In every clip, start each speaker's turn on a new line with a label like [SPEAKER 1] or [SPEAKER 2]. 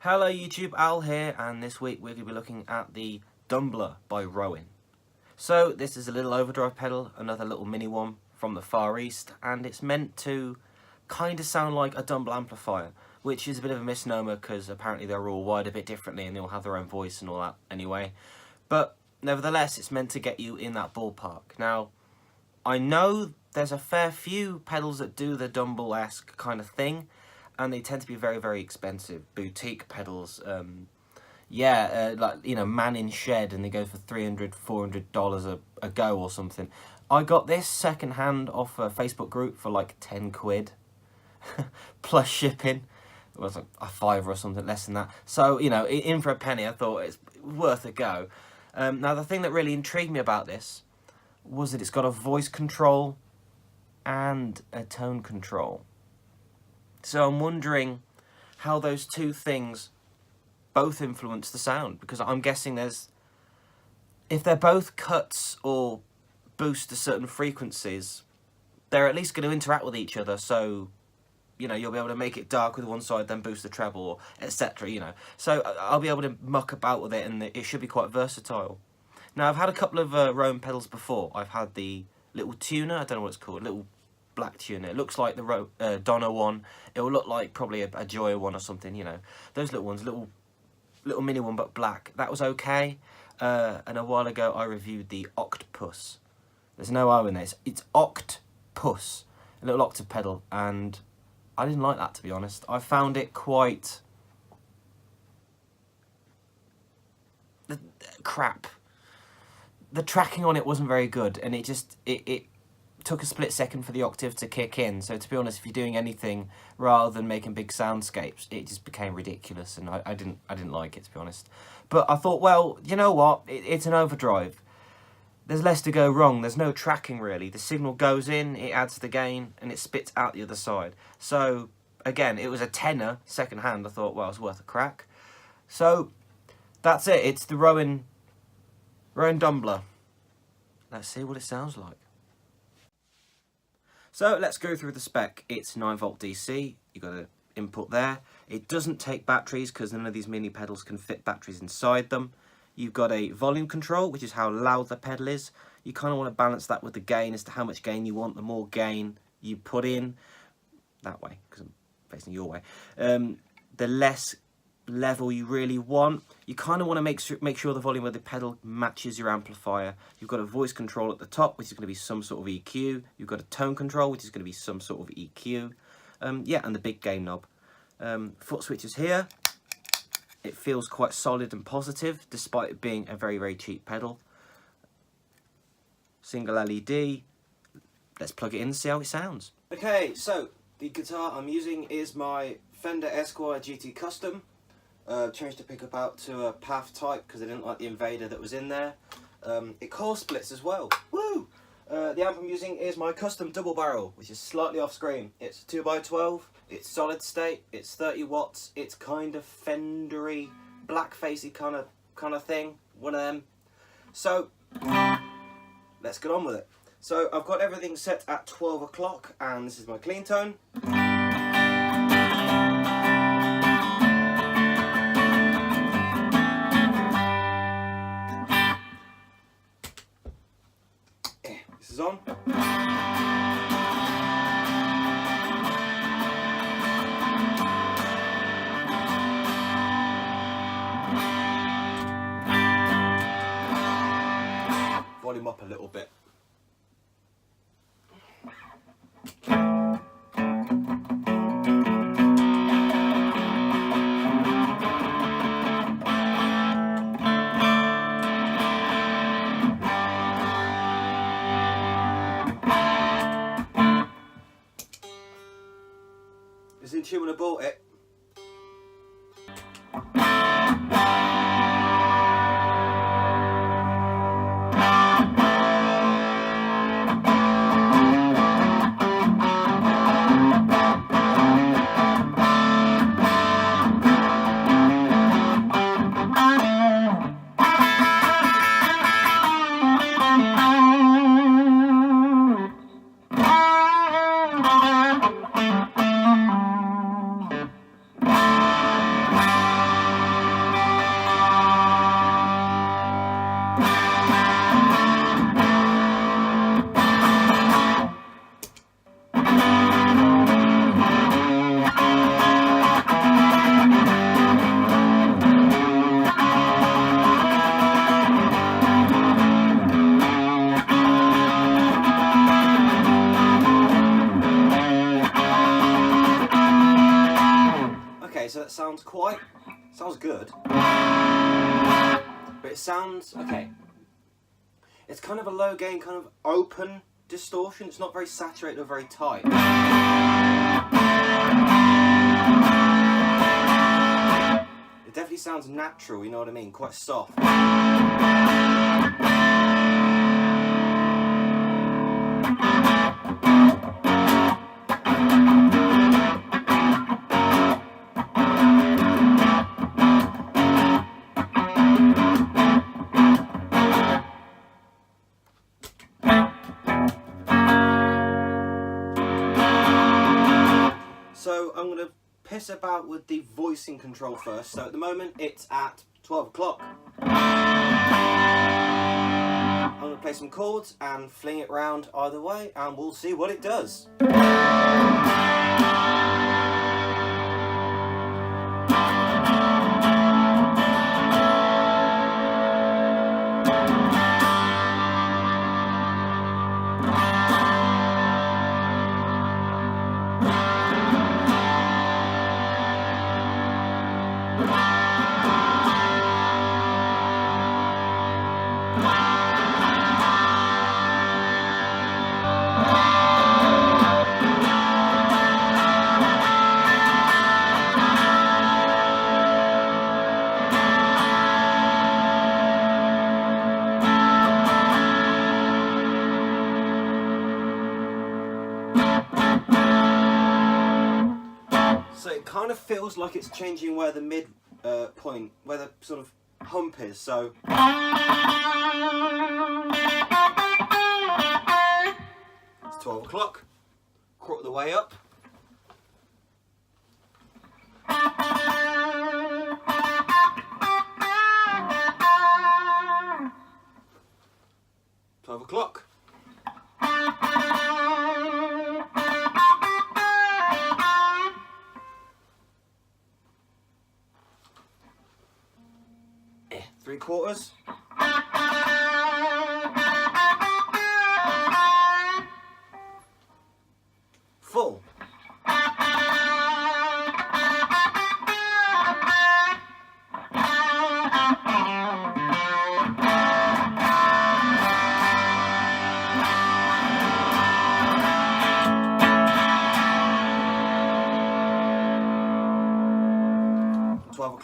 [SPEAKER 1] Hello YouTube, Al here, and this week we're going to be looking at the Dumbler by Rowin. So this is a little overdrive pedal, another little mini one from the Far East, and it's meant to kind of sound like a Dumble amplifier, which is a bit of a misnomer because apparently they're all wired a bit differently and they all have their own voice and all that anyway. But nevertheless, it's meant to get you in that ballpark. Now, I know there's a fair few pedals that do the Dumble-esque kind of thing, and they tend to be very, very expensive. Boutique pedals, like, you know, man in shed, and they go for $300, $400 a go or something. I got this second hand off a Facebook group for like 10 quid, plus shipping. It was like a $5 or something, less than that. So, you know, in for a penny, I thought it's worth a go. Now, the thing that really intrigued me about this was that it's got a voice control and a tone control. So I'm wondering how those two things both influence the sound, because I'm guessing if they're both cuts or boost to certain frequencies, they're at least going to interact with each other. So, you know, you'll be able to make it dark with one side, then boost the treble, or etc. You know, so I'll be able to muck about with it, and it should be quite versatile. Now, I've had a couple of Rowin pedals before. I've had the little tuner, I don't know what it's called, little black tuner. It looks like the Donna one. It will look like probably a Joya one or something, you know. Those little ones, little mini one, but black. That was okay. And a while ago, I reviewed the Octopus. There's no O in there. It's Octopus, a little octave pedal, and I didn't like that, to be honest. I found it quite crap. The tracking on it wasn't very good, and it took a split second for the octave to kick in. So to be honest, if you're doing anything rather than making big soundscapes, it just became ridiculous, and I didn't like it, to be honest. But I thought, well, you know what? It's an overdrive. There's less to go wrong. There's no tracking really. The signal goes in, it adds the gain, and it spits out the other side. So again, it was a tenner second hand. I thought, well, it's worth a crack. So that's it. It's the Rowin Dumbler. Let's see what it sounds like. So let's go through the spec. It's 9V DC. You've got an input there. It doesn't take batteries because none of these mini pedals can fit batteries inside them. You've got a volume control, which is how loud the pedal is. You kind of want to balance that with the gain as to how much gain you want. The more gain you put in, that way, because I'm facing your way, the less level you really want. You kind of want to make sure the volume of the pedal matches your amplifier. You've got a voice control at the top, which is going to be some sort of EQ. You've got a tone control, which is going to be some sort of EQ. Yeah, and the big gain knob. Foot switches here. It feels quite solid and positive, despite it being a very, very cheap pedal. Single LED. Let's plug it in and see how it sounds. Okay, so the guitar I'm using is my Fender Esquire GT Custom. Changed the pickup out to a Path type because I didn't like the Invader that was in there. It core splits as well. Woo! The amp I'm using is my custom double barrel, which is slightly off screen. It's 2x12, it's solid state, it's 30 watts, it's kind of Fendery, blackfacey kind of thing, one of them. So let's get on with it. So I've got everything set at 12 o'clock, and this is my clean tone. Is on. Volume up a little bit. It's in tune when I bought it. sounds good, but it sounds, okay, it's kind of a low gain, kind of open distortion. It's not very saturated or very tight. It definitely sounds natural, you know what I mean, quite soft. So I'm going to piss about with the voicing control first. So at the moment it's at 12 o'clock. I'm going to play some chords and fling it round either way, and we'll see what it does. So it kind of feels like it's changing where the mid point, where the sort of hump is. So it's 12 o'clock, quarter of the way up. $12. 3/4. Full. $12.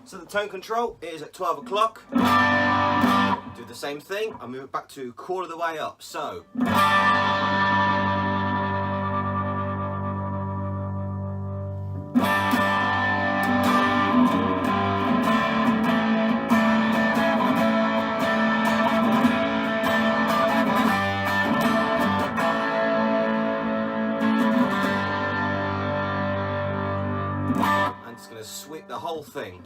[SPEAKER 1] So the tone control is at 12 o'clock. Do the same thing. I move it back to quarter of the way up. So. I'm just going to sweep the whole thing.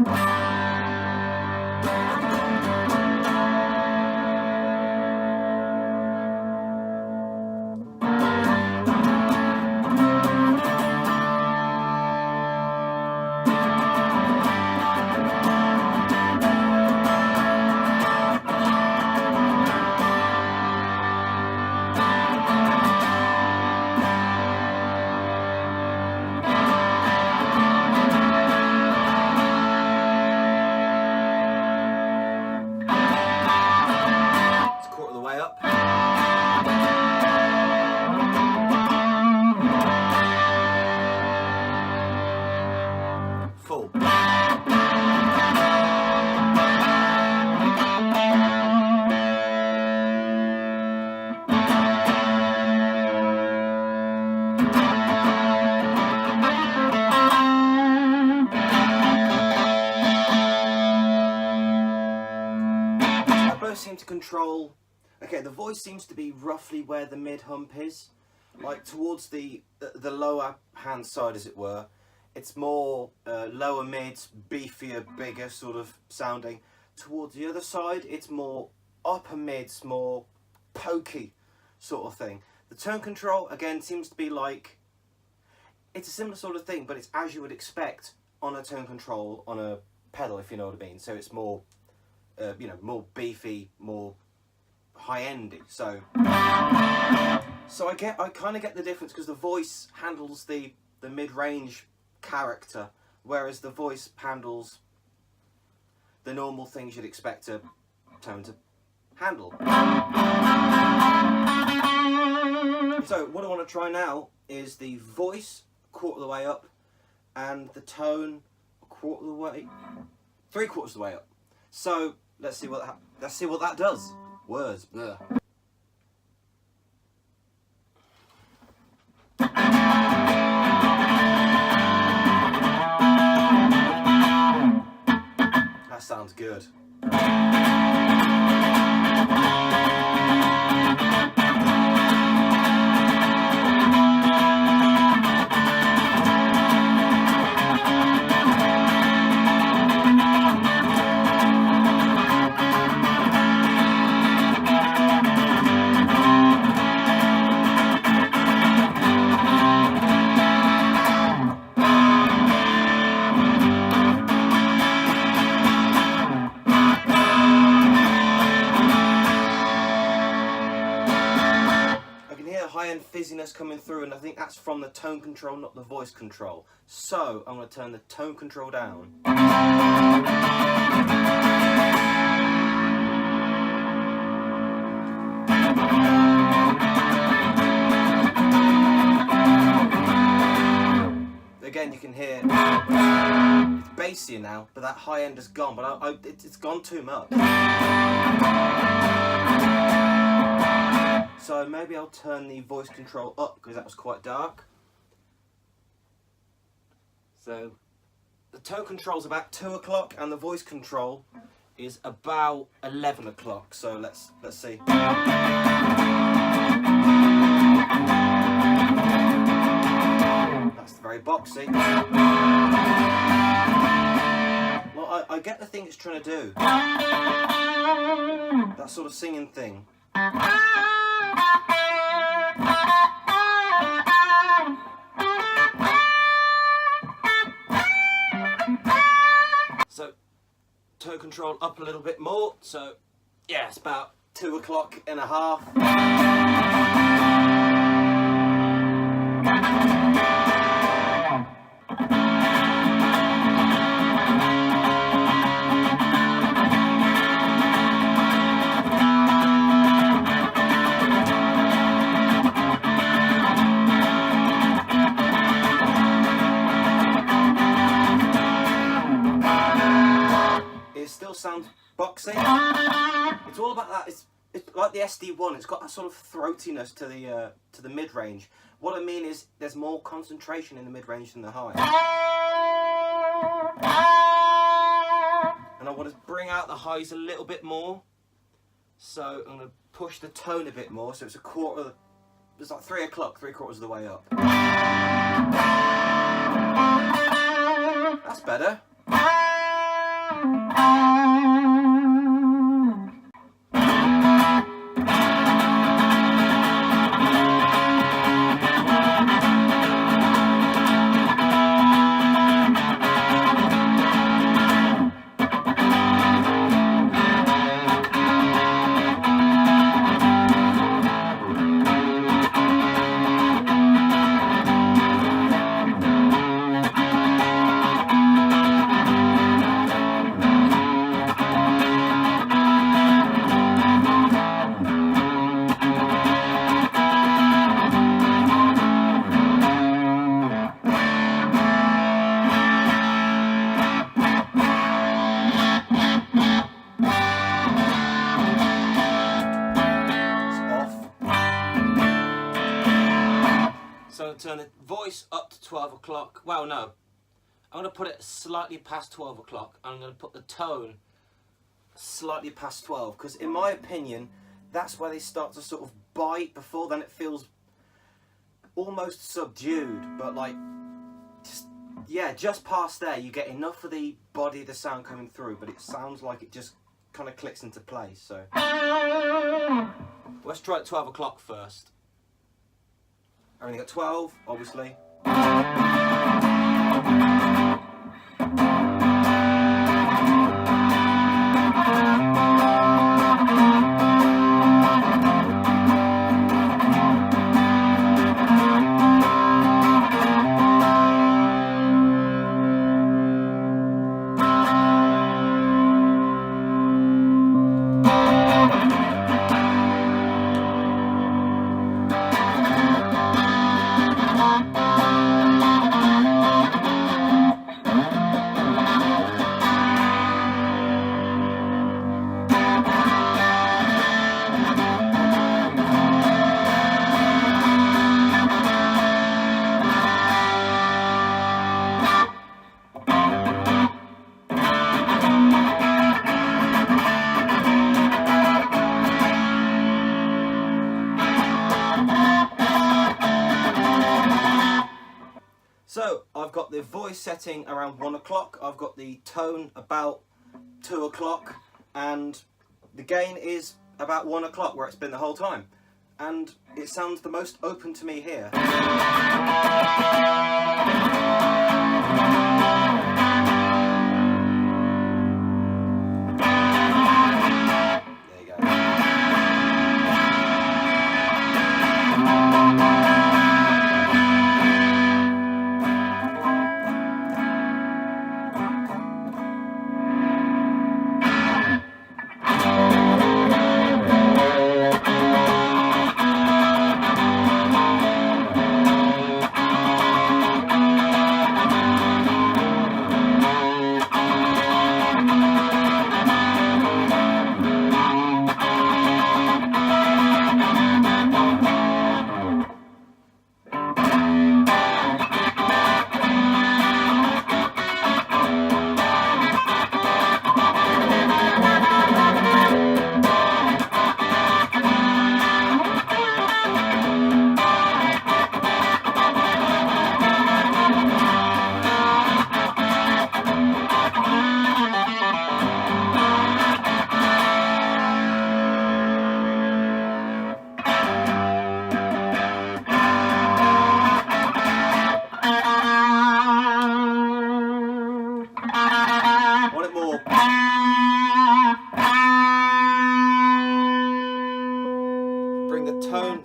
[SPEAKER 1] Full. Both seem to control. Okay, the voice seems to be roughly where the mid hump is. like towards the lower hand side, as it were. It's more lower mids, beefier, bigger sort of sounding. Towards the other side, it's more upper mids, more pokey sort of thing. The tone control, again, seems to be like, it's a similar sort of thing, but it's as you would expect on a tone control on a pedal, if you know what I mean. So it's more, you know, more beefy, more high-endy. So I kind of get the difference, because the voice handles the mid-range character, whereas the voice handles the normal things you'd expect a tone to handle. So what I want to try now is the voice a quarter of the way up and the tone a quarter of the way, 3/4 of the way up. So let's see what that does. Words. Bleh. That sounds good. High-end fizziness coming through, and I think that's from the tone control, not the voice control. So I'm going to turn the tone control down. Again, you can hear it's bassier now, but that high end is gone, but it's gone too much. So maybe I'll turn the voice control up, because that was quite dark. So the tone control's about 2 o'clock and the voice control is about 11 o'clock. So let's see. That's very boxy. Well, I get the thing it's trying to do. That sort of singing thing. So tone control up a little bit more. So yeah, it's about 2 o'clock and a half. Sounds boxy. It's all about that. It's like the SD1. It's got that sort of throatiness to the mid range. What I mean is, there's more concentration in the mid range than the high. And I want to bring out the highs a little bit more. So I'm going to push the tone a bit more. So it's a quarter. It's like 3 o'clock, 3/4 of the way up. That's better. Turn the voice up to 12 o'clock. Well, no. I'm going to put it slightly past 12 o'clock. I'm going to put the tone slightly past 12. Because in my opinion, that's where they start to sort of bite. Before then it feels almost subdued, but like, just past there you get enough of the body of the sound coming through, but it sounds like it just kind of clicks into place. So let's try at 12 o'clock first. Only got 12, obviously. So I've got the voice setting around 1 o'clock, I've got the tone about 2 o'clock, and the gain is about 1 o'clock, where it's been the whole time. And it sounds the most open to me here. There you go.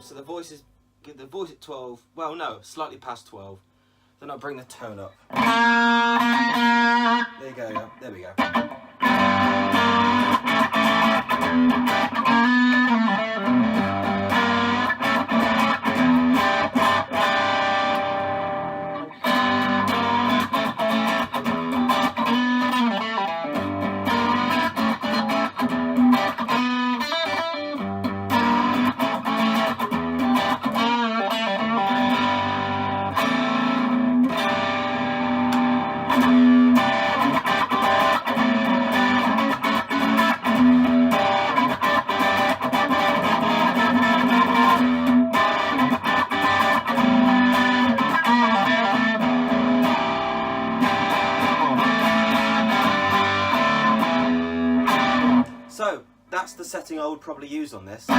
[SPEAKER 1] So the voice is, get the voice at 12, well no, slightly past 12. Then I'll bring the tone up. There you go, there we go. So, that's the setting I would probably use on this. At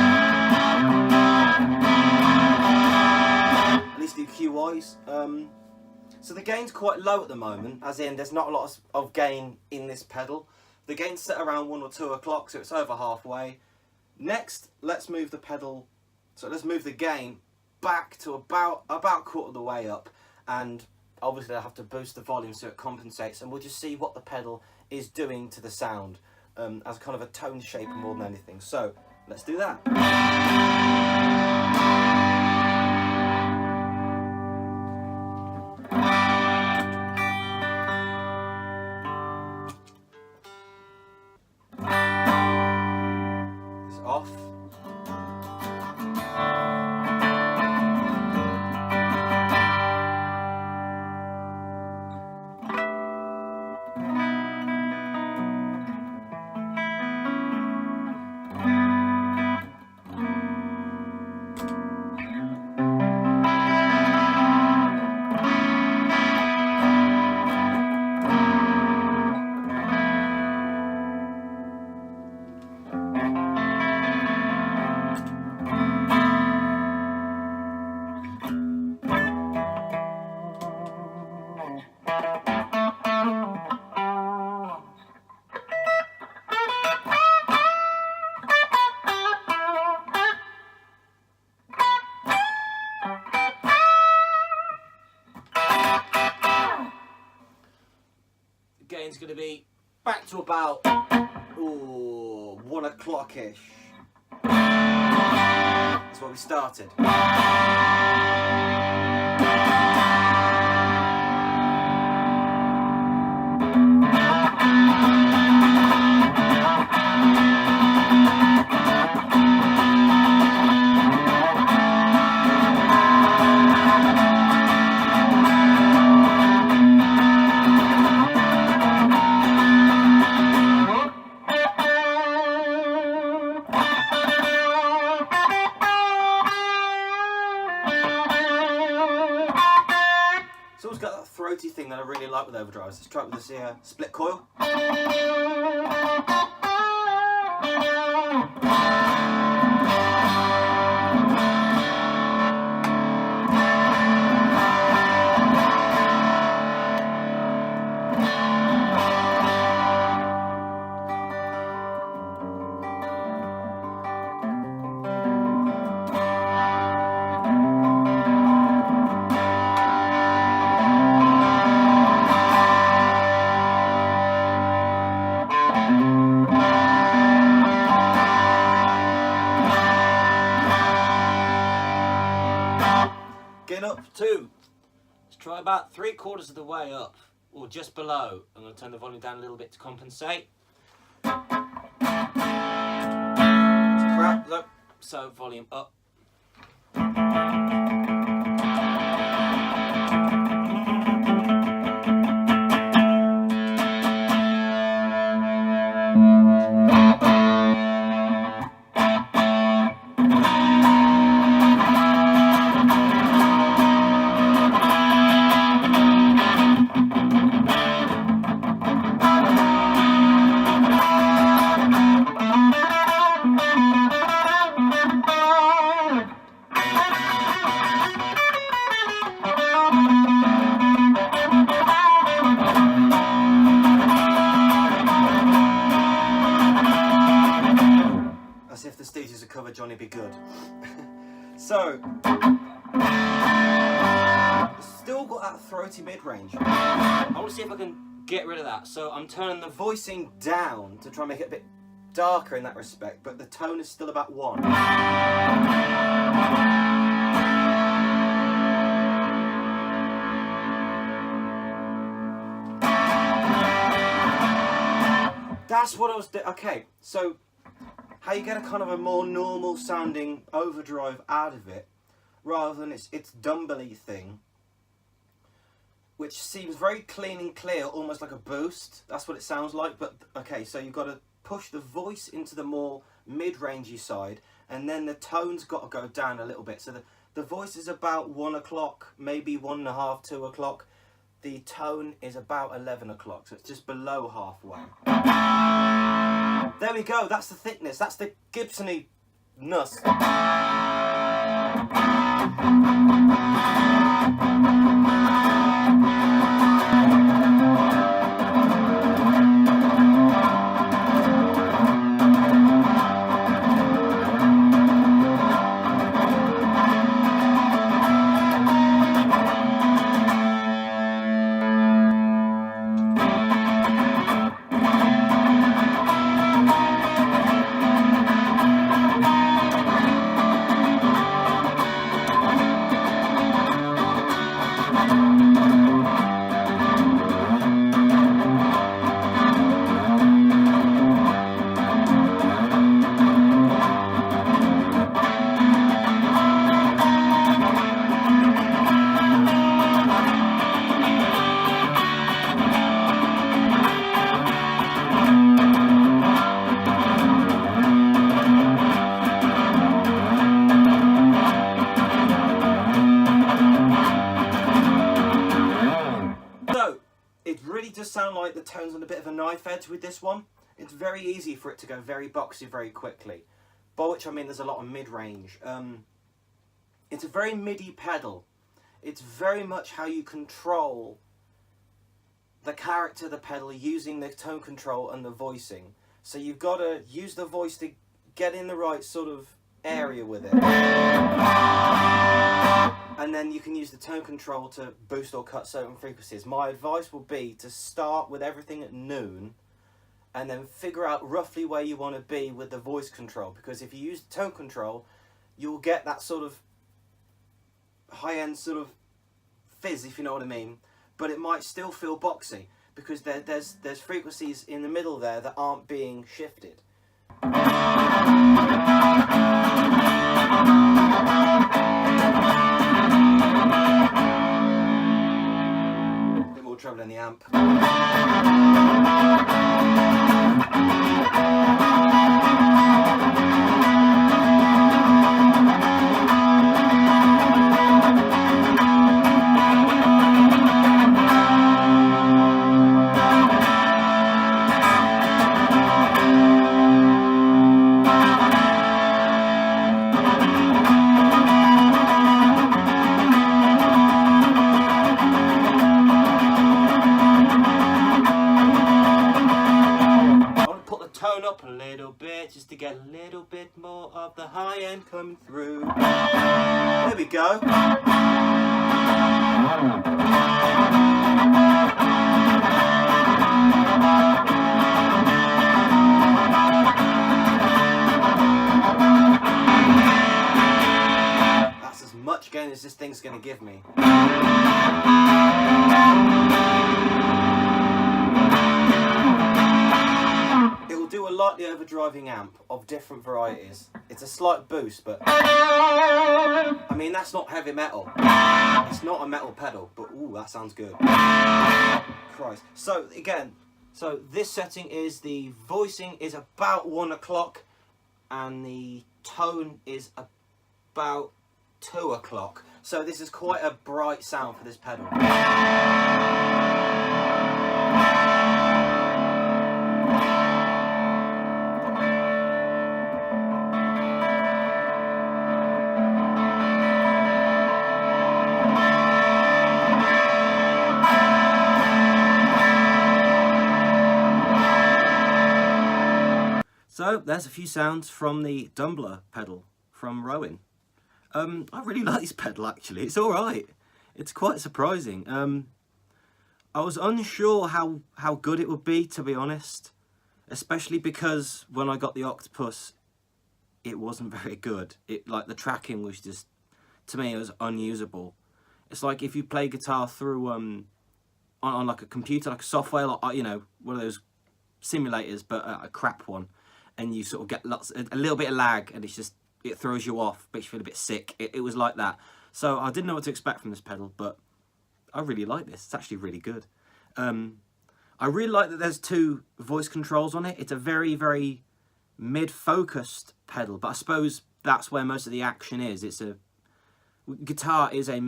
[SPEAKER 1] least EQ-wise. So the gain's quite low at the moment, as in there's not a lot of gain in this pedal. The gain's set around 1 or 2 o'clock, so it's over halfway. Next, let's move the pedal, so let's move the gain back to about quarter of the way up, and obviously I have to boost the volume so it compensates, and we'll just see what the pedal is doing to the sound. As kind of a tone shape more than anything. So let's do that. It's off. Everything's going to be back to about 1 o'clock-ish. That's where we started. It's always got that throaty thing that I really like with overdrives. Let's try it with this here split coil. Getting up to, let's try about 3/4 of the way up, or just below. I'm going to turn the volume down a little bit to compensate. Look, so volume up. As if the Stooges are covered Johnny Be Good. So, still got that throaty mid-range. I want to see if I can get rid of that. So I'm turning the voicing down to try and make it a bit darker in that respect, but the tone is still about 1. That's what I was doing. Okay, so how you get a kind of a more normal sounding overdrive out of it, rather than its Dumble-y thing, which seems very clean and clear, almost like a boost. That's what it sounds like. But okay, so you've got to push the voice into the more mid-rangey side, and then the tone's got to go down a little bit. So the voice is about 1 o'clock, maybe 1.5, 2 o'clock. The tone is about 11 o'clock, so it's just below halfway. There we go, that's the thickness, that's the Gibson-y ness. Sound like the tone's on a bit of a knife edge with this one. It's very easy for it to go very boxy very quickly, by which I mean there's a lot of mid-range. It's a very MIDI pedal. It's very much how you control the character of the pedal using the tone control and the voicing. So you've got to use the voice to get in the right sort of area with it. and then you can use the tone control to boost or cut certain frequencies. My advice would be to start with everything at noon and then figure out roughly where you want to be with the voice control, because if you use the tone control, you'll get that sort of high-end sort of fizz, if you know what I mean, but it might still feel boxy because there's frequencies in the middle there that aren't being shifted. A bit more treble in the amp. Tone up a little bit just to get a little bit more of the high end coming through. There we go. That's as much gain as this thing's going to give me. Do a lightly overdriving amp of different varieties. It's a slight boost, but I mean, that's not heavy metal. It's not a metal pedal, but ooh, that sounds good. Christ. So again, so this setting is the voicing is about 1 o'clock and the tone is about 2 o'clock. So this is quite a bright sound for this pedal. So there's a few sounds from the Dumbler pedal from Rowin. I really like this pedal actually, it's alright. It's quite surprising. I was unsure how good it would be, to be honest. Especially because when I got the Octopus, it wasn't very good. Like the tracking was just, to me, it was unusable. It's like if you play guitar through, on like a computer, like a software, like, you know, one of those simulators, but a crap one. And you sort of get a little bit of lag, and it's just, it throws you off, makes you feel a bit sick. It was like that. So I didn't know what to expect from this pedal, but I really like this. It's actually really good. I really like that there's 2 voice controls on it. It's a very, very mid-focused pedal, but I suppose that's where most of the action is. Guitar is a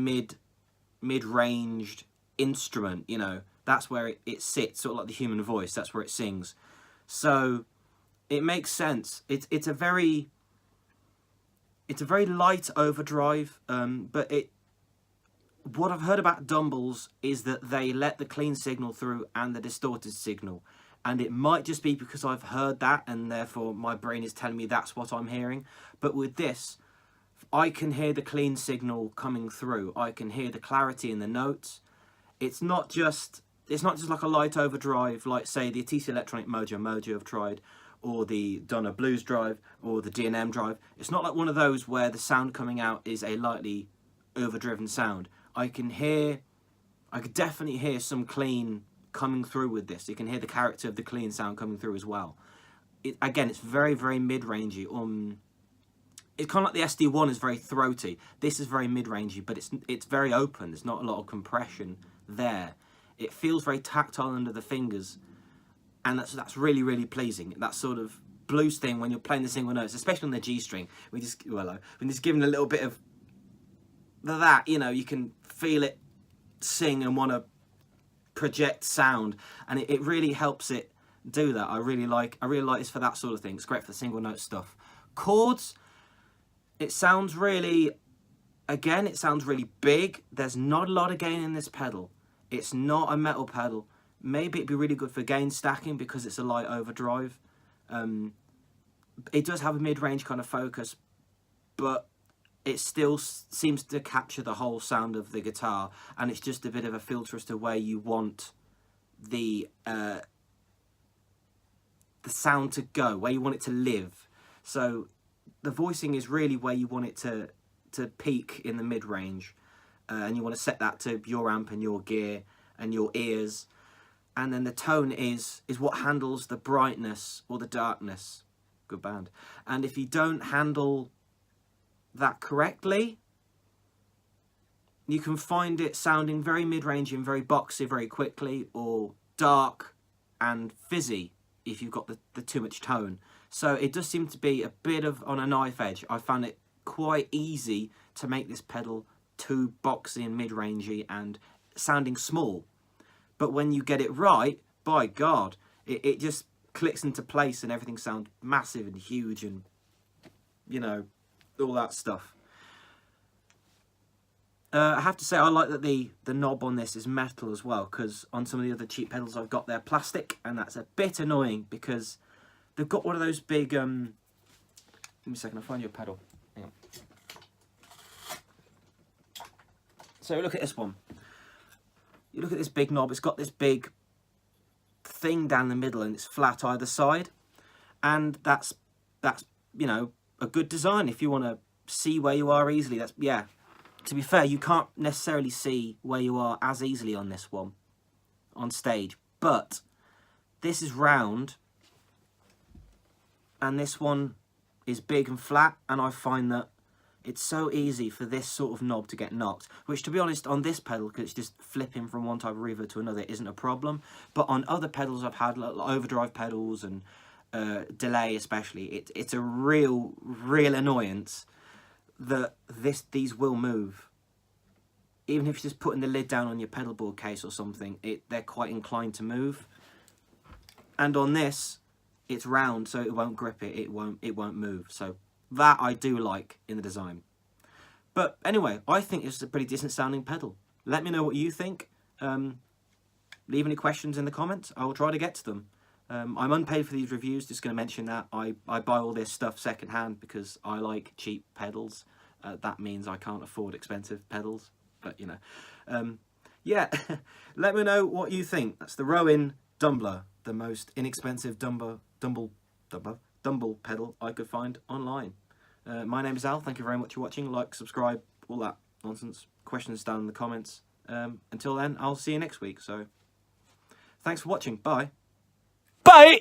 [SPEAKER 1] mid-ranged instrument, you know. That's where it sits, sort of like the human voice. That's where it sings. So it makes sense. It's a very light overdrive, but what I've heard about Dumbles is that they let the clean signal through and the distorted signal, and it might just be because I've heard that and therefore my brain is telling me that's what I'm hearing. But with this, I can hear the clean signal coming through. I can hear the clarity in the notes. It's not just like a light overdrive, like say the TC Electronic Mojo I've tried, or the Donner Blues drive, or the D&M drive. It's not like one of those where the sound coming out is a lightly overdriven sound. I could definitely hear some clean coming through with this. You can hear the character of the clean sound coming through as well. Again, it's very, very mid-rangey. It's kind of like the SD1 is very throaty. This is very mid-rangey, but it's very open. There's not a lot of compression there. It feels very tactile under the fingers. And that's really, really pleasing. That sort of blues thing when you're playing the single notes, especially on the G string, when just giving a little bit of that, you know, you can feel it sing and want to project sound, and it really helps it do that. I really like this for that sort of thing. It's great for the single note stuff. Chords, it sounds really big. There's not a lot of gain in this pedal. It's not a metal pedal. Maybe it'd be really good for gain stacking because it's a light overdrive. It does have a mid-range kind of focus, but it still seems to capture the whole sound of the guitar, and it's just a bit of a filter as to where you want the sound to go, where you want it to live. So the voicing is really where you want it to peak in the mid-range, and you want to set that to your amp and your gear and your ears. And then the tone is what handles the brightness or the darkness. Good band. And if you don't handle that correctly, you can find it sounding very mid-range and very boxy very quickly, or dark and fizzy if you've got the too much tone. So it does seem to be a bit of on a knife edge. I found it quite easy to make this pedal too boxy and mid-rangey and sounding small. But when you get it right, by God, it just clicks into place and everything sounds massive and huge and, you know, all that stuff. I have to say I like that the knob on this is metal as well, because on some of the other cheap pedals I've got, they're plastic, and that's a bit annoying because they've got one of those big... Give me a second, I'll find you a pedal. Hang on. So look at this one. You look at this big knob, it's got this big thing down the middle and it's flat either side. And that's you know, a good design if you want to see where you are easily. That's, yeah. To be fair, you can't necessarily see where you are as easily on this one, on stage. But this is round and this one is big and flat, and I find that it's so easy for this sort of knob to get knocked, which, to be honest, on this pedal, because it's just flipping from one type of reverb to another, isn't a problem. But on other pedals I've had, like overdrive pedals and delay especially, it's a real annoyance that these will move. Even if you're just putting the lid down on your pedal board case or something, they're quite inclined to move. And on this, it's round, so it won't grip it. It won't move. So that I do like in the design. But anyway, I think it's a pretty decent sounding pedal. Let me know what you think. Leave any questions in the comments. I will try to get to them. I'm unpaid for these reviews, just going to mention that. I buy all this stuff secondhand because I like cheap pedals. That means I can't afford expensive pedals, but you know. Yeah, let me know what you think. That's the Rowin Dumbler, the most inexpensive Dumble pedal I could find online. My name is Al, thank you very much for watching. Like, subscribe, all that nonsense. Questions down in the comments. Until then, I'll see you next week. So, thanks for watching. Bye.
[SPEAKER 2] Bye!